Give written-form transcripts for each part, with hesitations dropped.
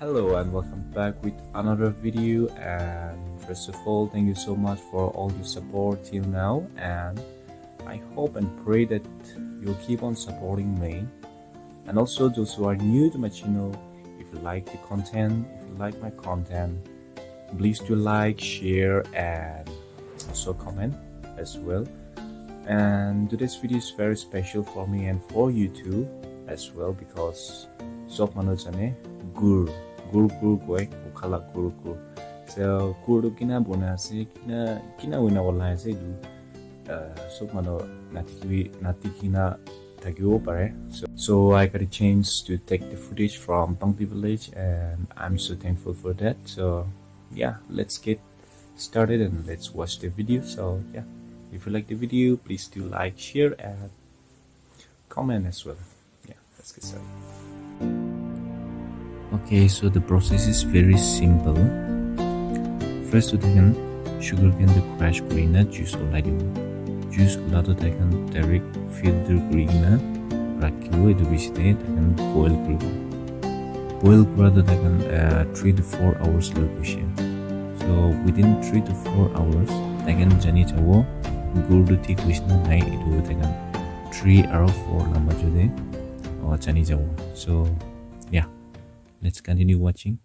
Hello and welcome back with another video, and first of all thank you so much for all your support till now, and I hope and pray that you'll keep on supporting me. And also those who are new to my channel, if you like the content, if you like my content, please do like, share and also comment as well. And today's video is very special for me and for you too as well, because sob manu jane gur koi ukhala gur. So gur do kina bona ase kina wina wala ase du sob manu nati kina tagyo pare. So I got a chance to take the footage from Pangti village, and I'm so thankful for that. So yeah, let's get started and let's watch the video. So yeah, if you like the video, please do like, share and comment as well. Yeah, let's get started. Okay, so the process is very simple. First to take sugar cane to crush green juice juice to take direct filter green rakiwo edu bisite taken boil to taken 3 to 4 hours location. So within 3 to 4 hours taken jani chawo gur to take wishna nai edu taken 3 or 4 number jode jani chawo. So yeah, let's continue watching.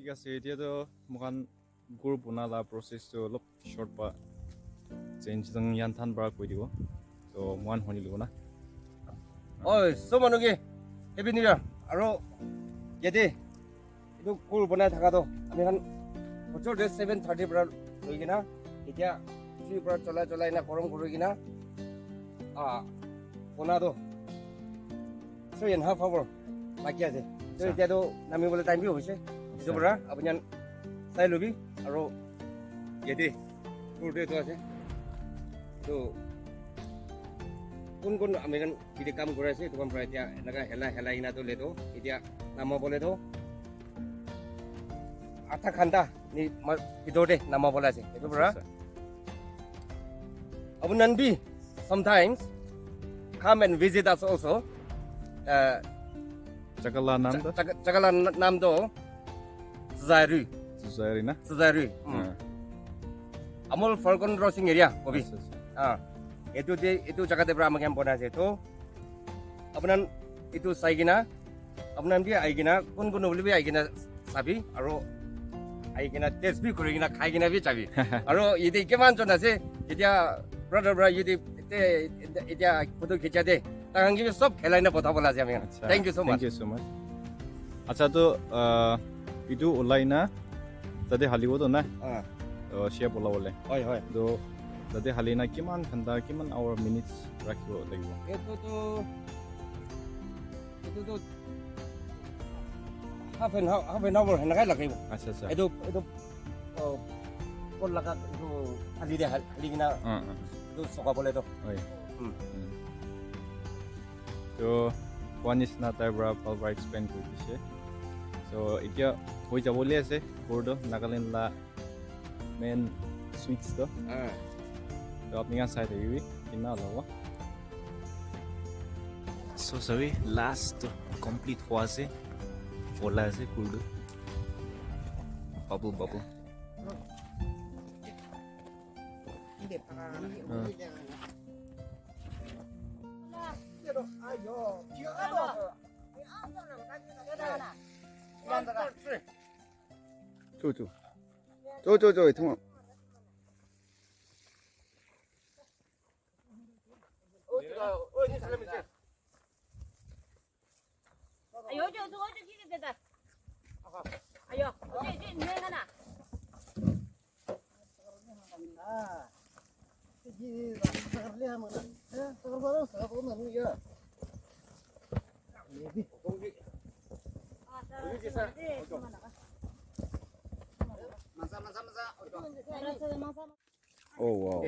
ঠিক আছে, এতিয়াতো মোকান গুৰ বনালা প্ৰচেছটো অলপ short বা change ইয়ান থান পৰা কৈ দিব। তো মন শুনি লিব না। oi so manuge happy new year aro yete itu guৰ বনাই থাকা তো আমি এখন হচৰ 7:30 পৰা লৈ কিনা এতিয়া 3 পৰা চলাই না গৰম কৰি কিনা বনা তো 3.5 hour বাকি আছে। তো এতিয়াতো নামিবলৈ টাইম বি হৈছে। itu পৰা আপুনি চাই লবি আৰু yete গুৰটো তো আছে। তো কোন আমি যদি কাম কৰি আছে তোমাৰ পৰা এতিয়া এনেকা হেলা কিনা তো লেতো এতিয়া নামাবলে তো আঠা খান্তা নি ভিতৰতে নামাবলে আছে। এইটো পৰা আপোনাৰ B sometimes come and visit us also. Cakala নাম তো Zairi na Zairi Amol Falcon Crossing area kobi itu jaga de bra magam bona je to আপনার itu saigina apnan bi aigina kun uli bi aigina sabi aro aigina test bi kurigina khaigina bi chabi aro yidi keman chonase idia brother yidi idia photo khicha de tahangi bi sob khelaina bota bola je ami thank you so much আচ্ছা তো ইটো ওলাই না যাতে হালিব তো না share বলা বলে হয় হয় তো যাতে হালি না কিমান ঘণ্টা কিমান আৱাৰ মিনিটছ ৰাখিব লাগিব এটো half an hour হেনাকাই লাগিব আচ্ছা আচ্ছা এটো কল লাগা এটো হালি দে হালি কিনা এটো সকাবলে তো হয় তো কোৱা নিচিনা তাইৰ পৰা ভালপৰা এক্সপ্লেইন কৰি দিছে চ' এতিয়া হৈ যাবলৈ আছে গুৰটো নাগালেণ্ড লা মেইন সুইটছটো তো আপুনি চাই থাকিবি কিমান ওলাব চ' চাবি লাষ্ট কমপ্লিট হোৱা আছে ওলাই আছে গুৰটো বাবু বাবু 저 통화 오 와우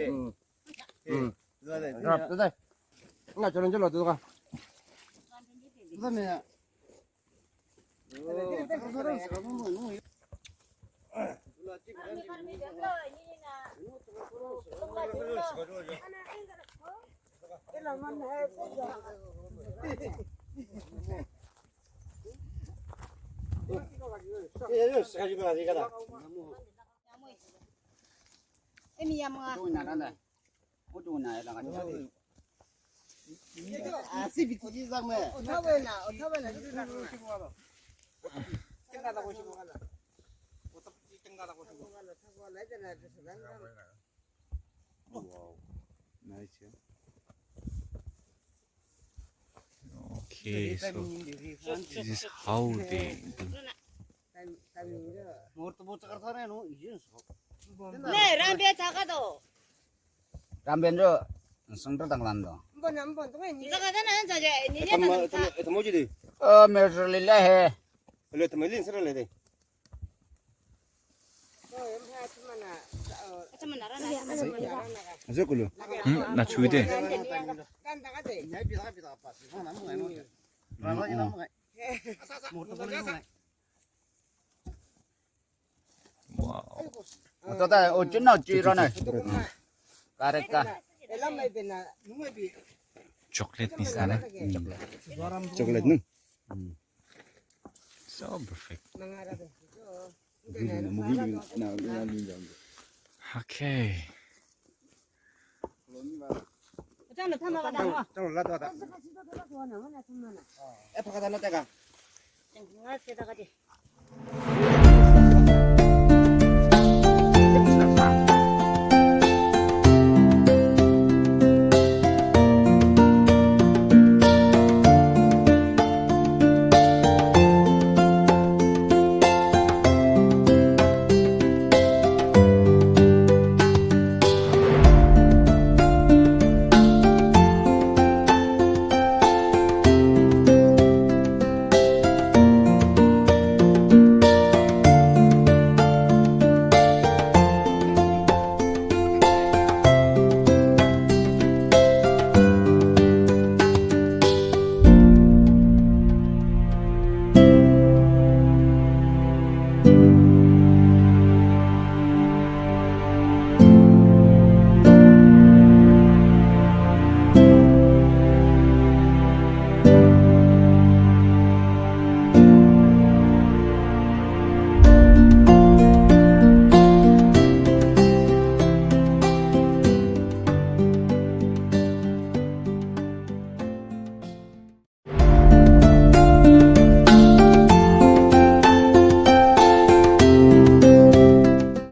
đây nga cho lên cho lọt được không 그다음에 Okay, so this is how they do. 네, 람베 작아도. 담배는 성도 당란도 이사가다는 저제 니제는 itu mau jadi 메르릴래 해 le temelin sera le de 좀 나라나. 아저 걸로 나 주의돼. 와우. 어떠다 어찌나 찌라네 까랬다 초콜릿 미사네. 초콜릿는 So perfect. Okay. 저는 타마가 나와. 좀 올라다다 에파 가다 놨다가 땡, 가지.